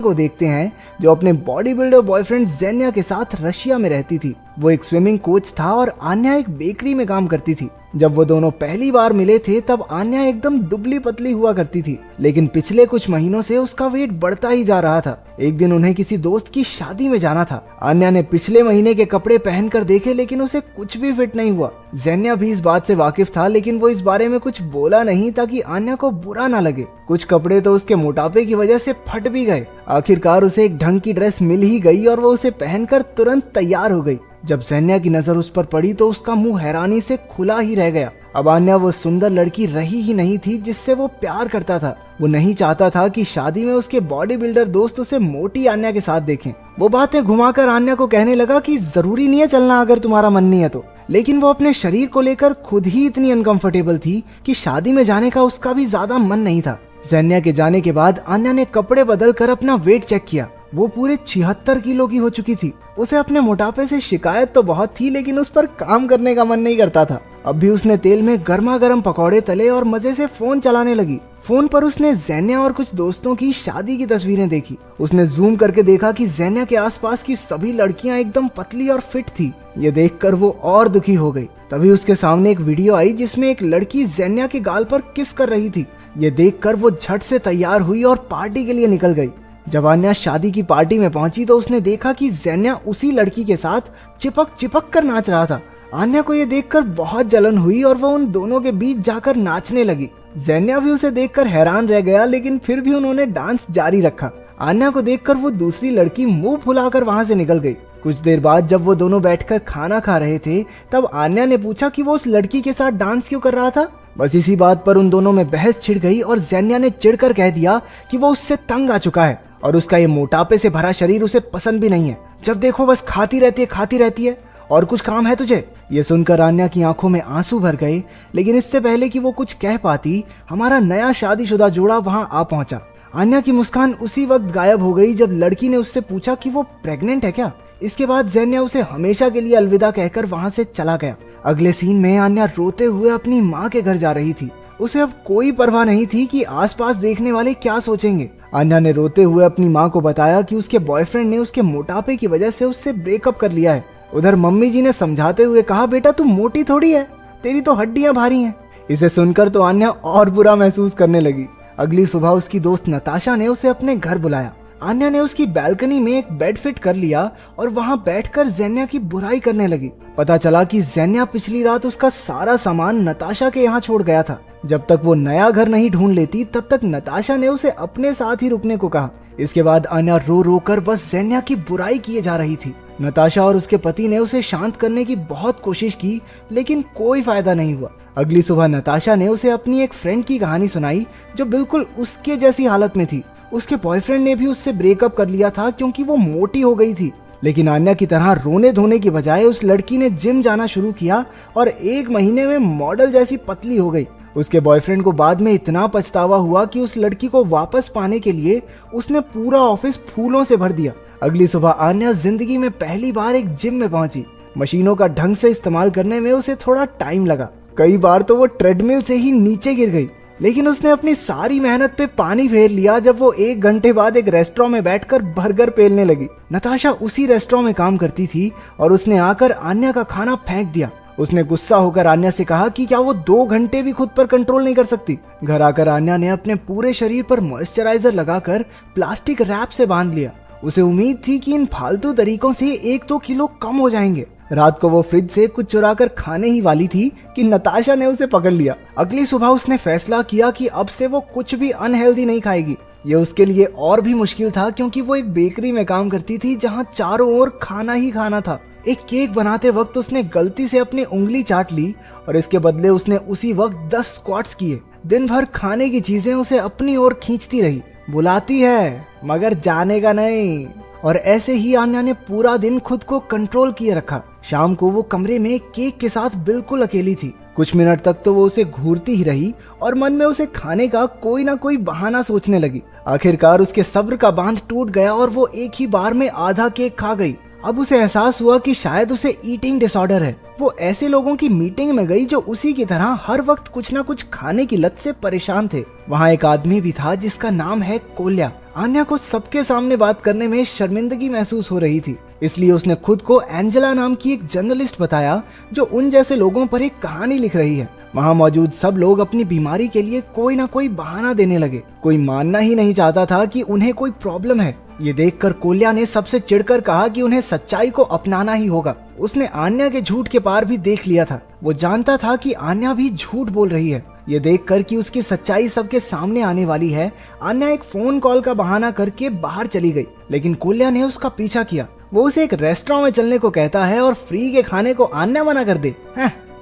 को देखते हैं जो अपने बॉडी बिल्डर बॉयफ्रेंड जेन्या के साथ रशिया में रहती थी। वो एक स्विमिंग कोच था और आन्या एक बेकरी में काम करती थी। जब वो दोनों पहली बार मिले थे तब आन्या एकदम दुबली पतली हुआ करती थी, लेकिन पिछले कुछ महीनों से उसका वेट बढ़ता ही जा रहा था। एक दिन उन्हें किसी दोस्त की शादी में जाना था। आन्या ने पिछले महीने के कपड़े पहनकर देखे लेकिन उसे कुछ भी फिट नहीं हुआ। जेन्या भी इस बात से वाकिफ था, लेकिन वो इस बारे में कुछ बोला नहीं ताकि आन्या को बुरा ना लगे। कुछ कपड़े तो उसके मोटापे की वजह से फट भी गए। आखिरकार उसे एक ढंग की ड्रेस मिल ही गई और वो उसे पहनकर तुरंत तैयार हो गई। जब जेन्या की नजर उस पर पड़ी तो उसका मुंह हैरानी से खुला ही रह गया। अब आन्या वो सुंदर लड़की रही ही नहीं थी जिससे वो प्यार करता था। वो नहीं चाहता था कि शादी में उसके बॉडी बिल्डर दोस्त उसे मोटी आन्या के साथ देखें। वो बातें घुमाकर आन्या को कहने लगा कि जरूरी नहीं है चलना अगर तुम्हारा मन नहीं है तो। लेकिन वो अपने शरीर को लेकर खुद ही इतनी अनकंफर्टेबल थी कि शादी में जाने का उसका भी ज्यादा मन नहीं था। जेन्या के जाने के बाद आन्या ने कपड़े बदल कर अपना वेट चेक किया। वो पूरे 76 किलो की हो चुकी थी। उसे अपने मोटापे से शिकायत तो बहुत थी, लेकिन उस पर काम करने का मन नहीं करता था। अब भी उसने तेल में गर्मा गर्म पकौड़े तले और मजे से फोन चलाने लगी। फोन पर उसने जेन्या और कुछ दोस्तों की शादी की तस्वीरें देखी। उसने जूम करके देखा कि जेन्या के आसपास की सभी लड़कियां एकदम पतली और फिट थी। ये देखकर वो और दुखी हो गई। तभी उसके सामने एक वीडियो आई जिसमें एक लड़की जेन्या के गाल पर किस कर रही थी। ये देखकर वो झट से तैयार हुई और पार्टी के लिए निकल गई। जब आन्या शादी की पार्टी में पहुंची तो उसने देखा कि जेन्या उसी लड़की के साथ चिपक चिपक कर नाच रहा था। आन्या को यह देखकर बहुत जलन हुई और वो उन दोनों के बीच जाकर नाचने लगी। जेन्या भी उसे देखकर हैरान रह गया, लेकिन फिर भी उन्होंने डांस जारी रखा। आन्या को देखकर वो दूसरी लड़की मुंह फुलाकर वहां से निकल गई। कुछ देर बाद जब वो दोनों बैठकर खाना खा रहे थे तब आन्या ने पूछा कि वो उस लड़की के साथ डांस क्यों कर रहा था। बस इसी बात पर उन दोनों में बहस छिड़ गई और जेन्या ने चिढ़कर कह दिया कि वो उससे तंग आ चुका है और उसका ये मोटापे से भरा शरीर उसे पसंद भी नहीं है। जब देखो बस खाती रहती है और कुछ काम है तुझे। ये सुनकर आन्या की आंखों में आंसू भर गए, लेकिन इससे पहले कि वो कुछ कह पाती हमारा नया शादीशुदा जोड़ा वहां आ पहुंचा। आन्या की मुस्कान उसी वक्त गायब हो गई जब लड़की ने उससे पूछा कि वो प्रेग्नेंट है क्या। इसके बाद जेन्या उसे हमेशा के लिए अलविदा कहकर वहां से चला गया। अगले सीन में आन्या रोते हुए अपनी माँ के घर जा रही थी। उसे अब कोई परवाह नहीं थी कि आसपास देखने वाले क्या सोचेंगे। आन्या ने रोते हुए अपनी माँ को बताया कि उसके बॉयफ्रेंड ने उसके मोटापे की वजह से उससे ब्रेकअप कर लिया है। उधर मम्मी जी ने समझाते हुए कहा, बेटा तू मोटी थोड़ी है, तेरी तो हड्डियां भारी हैं। इसे सुनकर तो आन्या और बुरा महसूस करने लगी। अगली सुबह उसकी दोस्त नताशा ने उसे अपने घर बुलाया। आन्या ने उसकी बालकनी में एक बेड फिट कर लिया और वहां बैठकर जेन्या की बुराई करने लगी। पता चला कि जेन्या पिछली रात उसका सारा सामान नताशा के यहाँ छोड़ गया था। जब तक वो नया घर नहीं ढूंढ लेती तब तक नताशा ने उसे अपने साथ ही रुकने को कहा। इसके बाद आन्या रो रो कर बस जेन्या की बुराई किए जा रही थी। नताशा और उसके पति ने उसे शांत करने की बहुत कोशिश की, लेकिन कोई फायदा नहीं हुआ। अगली सुबह नताशा ने उसे अपनी एक फ्रेंड की कहानी सुनाई जो बिल्कुल उसके जैसी हालत में थी। उसके बॉयफ्रेंड ने भी उससे ब्रेकअप कर लिया था क्योंकि वो मोटी हो गई थी। लेकिन आन्या की तरह रोने धोने की बजाय उस लड़की ने जिम जाना शुरू किया और 1 महीने में मॉडल जैसी पतली हो गई। उसके बॉयफ्रेंड को बाद में इतना पछतावा हुआ कि उस लड़की को वापस पाने के लिए उसने पूरा ऑफिस फूलों से भर दिया। अगली सुबह आन्या जिंदगी में पहली बार एक जिम में पहुंची। मशीनों का ढंग से इस्तेमाल करने में उसे थोड़ा टाइम लगा। कई बार तो वो ट्रेडमिल से ही नीचे गिर गई, लेकिन उसने अपनी सारी मेहनत पे पानी फेर लिया जब वो 1 घंटे बाद एक रेस्टोरेंट में बैठकर बर्गर पेलने लगी। नताशा उसी रेस्टोरेंट में काम करती थी और उसने आकर आन्या का खाना फेंक दिया। उसने गुस्सा होकर आन्या से कहा कि क्या वो 2 घंटे भी खुद पर कंट्रोल नहीं कर सकती। घर आकर आन्या ने अपने पूरे शरीर पर मॉइस्चराइजर लगाकर प्लास्टिक रैप से बांध लिया। उसे उम्मीद थी कि इन फालतू तरीकों से 1-2 किलो कम हो जाएंगे। रात को वो फ्रिज से कुछ चुरा कर खाने ही वाली थी कि नताशा ने उसे पकड़ लिया। अगली सुबह उसने फैसला किया कि अब से वो कुछ भी अनहेल्दी नहीं खाएगी। ये उसके लिए और भी मुश्किल था क्योंकि वो एक बेकरी में काम करती थी जहाँ चारों ओर खाना ही खाना था। एक केक बनाते वक्त उसने गलती से अपनी उंगली चाट ली और इसके बदले उसने उसी वक्त 10 स्क्वाट्स किए। दिन भर खाने की चीजें उसे अपनी ओर खींचती रही। बुलाती है मगर जाने का नहीं। और ऐसे ही आन्या ने पूरा दिन खुद को कंट्रोल किए रखा। शाम को वो कमरे में केक के साथ बिल्कुल अकेली थी। कुछ मिनट तक तो वो उसे घूरती ही रही और मन में उसे खाने का कोई ना कोई बहाना सोचने लगी। आखिरकार उसके सब्र का बांध टूट गया और वो एक ही बार में आधा केक खा गई। अब उसे एहसास हुआ कि शायद उसे ईटिंग डिसऑर्डर है। वो ऐसे लोगों की मीटिंग में गई जो उसी की तरह हर वक्त कुछ ना कुछ खाने की लत से परेशान थे। वहाँ एक आदमी भी था जिसका नाम है कोल्या। आन्या को सबके सामने बात करने में शर्मिंदगी महसूस हो रही थी, इसलिए उसने खुद को एंजेला नाम की एक जर्नलिस्ट बताया जो उन जैसे लोगों पर एक कहानी लिख रही है। वहाँ मौजूद सब लोग अपनी बीमारी के लिए कोई ना कोई बहाना देने लगे। कोई मानना ही नहीं चाहता था कि उन्हें कोई प्रॉब्लम है। ये देखकर कोल्या ने सबसे चिढ़कर कहा कि उन्हें सच्चाई को अपनाना ही होगा। उसने आन्या के झूठ के पार भी देख लिया था। वो जानता था कि आन्या भी झूठ बोल रही है। ये देखकर कि उसकी सच्चाई सबके सामने आने वाली है, आन्या एक फोन कॉल का बहाना करके बाहर चली गई, लेकिन कोल्या ने उसका पीछा किया। वो उसे एक रेस्टोरेंट में चलने को कहता है और फ्री के खाने को आन्या मना कर दे।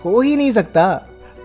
हो ही नहीं सकता।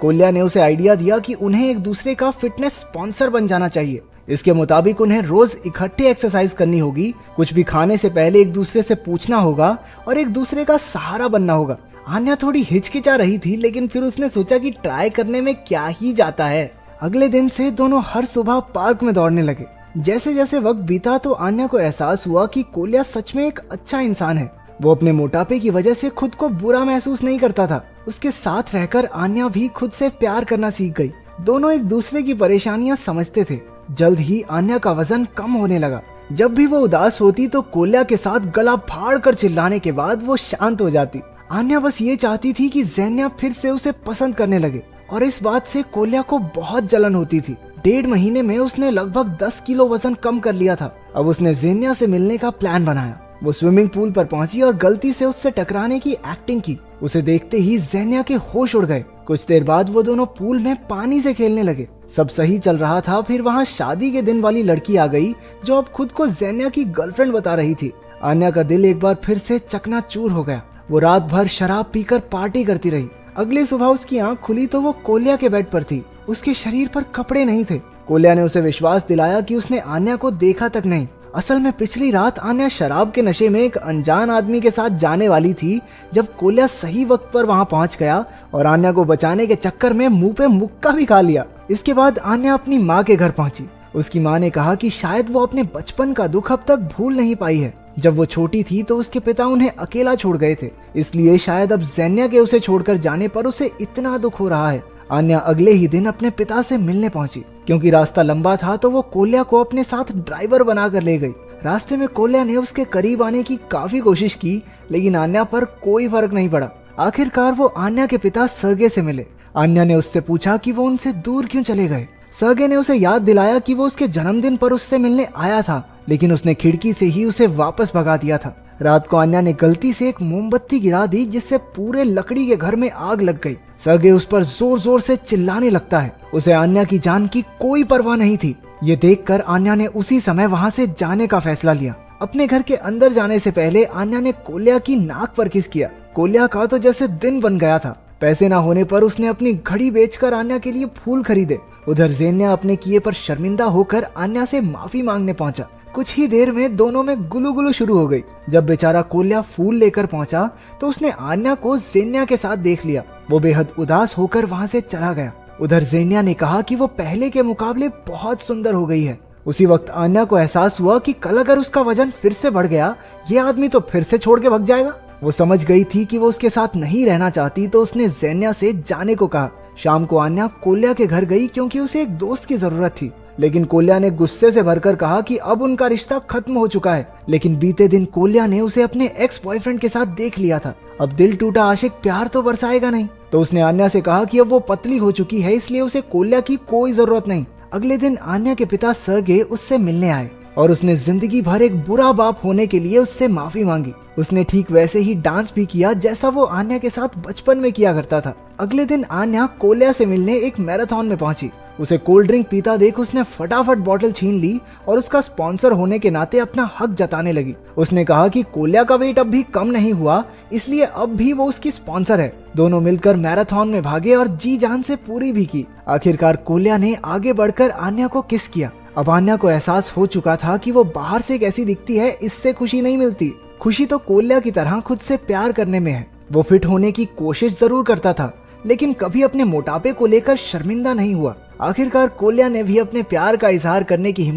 कोल्या ने उसे आइडिया दिया कि उन्हें एक दूसरे का फिटनेस स्पॉन्सर बन जाना चाहिए। इसके मुताबिक उन्हें रोज इकट्ठे एक्सरसाइज करनी होगी, कुछ भी खाने से पहले एक दूसरे से पूछना होगा और एक दूसरे का सहारा बनना होगा। आन्या थोड़ी हिचकिचा रही थी, लेकिन फिर उसने सोचा कि ट्राई करने में क्या ही जाता है। अगले दिन से दोनों हर सुबह पार्क में दौड़ने लगे। जैसे जैसे वक्त बीता तो आन्या को एहसास हुआ कि कोल्या सच में एक अच्छा इंसान है। वो अपने मोटापे की वजह से खुद को बुरा महसूस नहीं करता था। उसके साथ रहकर आन्या भी खुद से प्यार करना सीख गई। दोनों एक दूसरे की परेशानियां समझते थे। जल्द ही आन्या का वजन कम होने लगा। जब भी वो उदास होती तो कोल्या के साथ गला फाड़ कर चिल्लाने के बाद वो शांत हो जाती। आन्या बस ये चाहती थी कि ज़ेन्या फिर से उसे पसंद करने लगे, और इस बात से कोल्या को बहुत जलन होती थी। 1.5 महीने में उसने लगभग 10 किलो वजन कम कर लिया था। अब उसने ज़ेन्या से मिलने का प्लान बनाया। वो स्विमिंग पूल पर पहुंची और गलती से उससे टकराने की एक्टिंग की। उसे देखते ही ज़ेन्या के होश उड़ गए। कुछ देर बाद वो दोनों पूल में पानी से खेलने लगे। सब सही चल रहा था, फिर वहाँ शादी के दिन वाली लड़की आ गई जो अब खुद को ज़ेन्या की गर्लफ्रेंड बता रही थी। आन्या का दिल एक बार फिर से चकनाचूर हो गया। वो रात भर शराब पीकर पार्टी करती रही। अगली सुबह उसकी आंख खुली तो वो कोल्या के बेड पर थी। उसके शरीर पर कपड़े नहीं थे। कोल्या ने उसे विश्वास दिलाया कि उसने आन्या को देखा तक नहीं। असल में पिछली रात आन्या शराब के नशे में एक अनजान आदमी के साथ जाने वाली थी जब कोल्या सही वक्त पर वहां पहुंच गया और आन्या को बचाने के चक्कर में मुंह पे मुक्का भी खा लिया। इसके बाद आन्या अपनी माँ के घर पहुंची। उसकी माँ ने कहा कि शायद वो अपने बचपन का दुख अब तक भूल नहीं पाई है। जब वो छोटी थी तो उसके पिता उन्हें अकेला छोड़ गए थे, इसलिए शायद अब ज़ेन्या के उसे छोड़कर जाने पर उसे इतना दुख हो रहा है। आन्या अगले ही दिन अपने पिता से मिलने पहुंची। क्योंकि रास्ता लंबा था तो वो कोल्या को अपने साथ ड्राइवर बनाकर ले गई। रास्ते में कोल्या ने उसके करीब आने की काफी कोशिश की, लेकिन आन्या पर कोई फर्क नहीं पड़ा। आखिरकार वो आन्या के पिता सर्गे से मिले। आन्या ने उससे पूछा कि वो उनसे दूर क्यों चले गए। सर्गे ने उसे याद दिलाया कि वो उसके जन्मदिन पर उससे मिलने आया था, लेकिन उसने खिड़की से ही उसे वापस भगा दिया था। रात को आन्या ने गलती से एक मोमबत्ती गिरा दी, जिससे पूरे लकड़ी के घर में आग लग गई। सर्गे उस पर जोर जोर से चिल्लाने लगता है। उसे आन्या की जान की कोई परवाह नहीं थी। ये देखकर आन्या ने उसी समय वहाँ से जाने का फैसला लिया। अपने घर के अंदर जाने से पहले आन्या ने कोल्या की नाक पर किस किया। कोल्या का तो जैसे दिन बन गया था। पैसे ना होने पर उसने अपनी घड़ी बेचकर आन्या के लिए फूल खरीदे। उधर ज़ेन्या अपने किए पर शर्मिंदा होकर आन्या से माफी मांगने पहुंचा। कुछ ही देर में दोनों में गुलुगुलु शुरू हो गई। जब बेचारा कोल्या फूल लेकर पहुंचा तो उसने आन्या को ज़ेन्या के साथ देख लिया। वो बेहद उदास होकर वहां से चला गया। उधर ज़ेन्या ने कहा कि वो पहले के मुकाबले बहुत सुंदर हो गई है। उसी वक्त आन्या को एहसास हुआ कि कल अगर उसका वजन फिर से बढ़ गया, ये आदमी तो फिर से छोड़ के भाग जाएगा। वो समझ गई थी कि वो उसके साथ नहीं रहना चाहती, तो उसने ज़ेन्या से जाने को कहा। शाम को आन्या कोल्या के घर गई क्योंकि उसे एक दोस्त की जरूरत थी, लेकिन कोल्या ने गुस्से से भरकर कहा कि अब उनका रिश्ता खत्म हो चुका है। लेकिन बीते दिन कोल्या ने उसे अपने एक्स बॉयफ्रेंड के साथ देख लिया था। अब दिल टूटा आशिक प्यार तो बरसाएगा नहीं। तो उसने आन्या से कहा कि अब वो पतली हो चुकी है, इसलिए उसे कोल्या की कोई जरूरत नहीं। अगले दिन आन्या के पिता सर्गे उससे मिलने आए और उसने जिंदगी भर एक बुरा बाप होने के लिए उससे माफी मांगी। उसने ठीक वैसे ही डांस भी किया जैसा वो आन्या के साथ बचपन में किया करता था। अगले दिन आन्या कोल्या से मिलने एक मैराथन में पहुंची। उसे कोल्ड ड्रिंक पीता देख उसने फटाफट बोतल छीन ली और उसका स्पॉन्सर होने के नाते अपना हक जताने लगी। उसने कहा कि कोल्या का वेट अब भी कम नहीं हुआ, इसलिए अब भी वो उसकी स्पॉन्सर है। दोनों मिलकर मैराथन में भागे और जी जान से पूरी भी की। आखिरकार कोल्या ने आगे बढ़कर आन्या को किस किया। अब आन्या को एहसास हो चुका था कि वो बाहर से कैसी दिखती है, इससे खुशी नहीं मिलती। खुशी तो कोल्या की तरह खुद से प्यार करने में है। वो फिट होने की कोशिश जरूर करता था, लेकिन कभी अपने मोटापे को लेकर शर्मिंदा नहीं हुआ। आखिरकार कोल्या ने भी अपने प्यार का इजहार करने की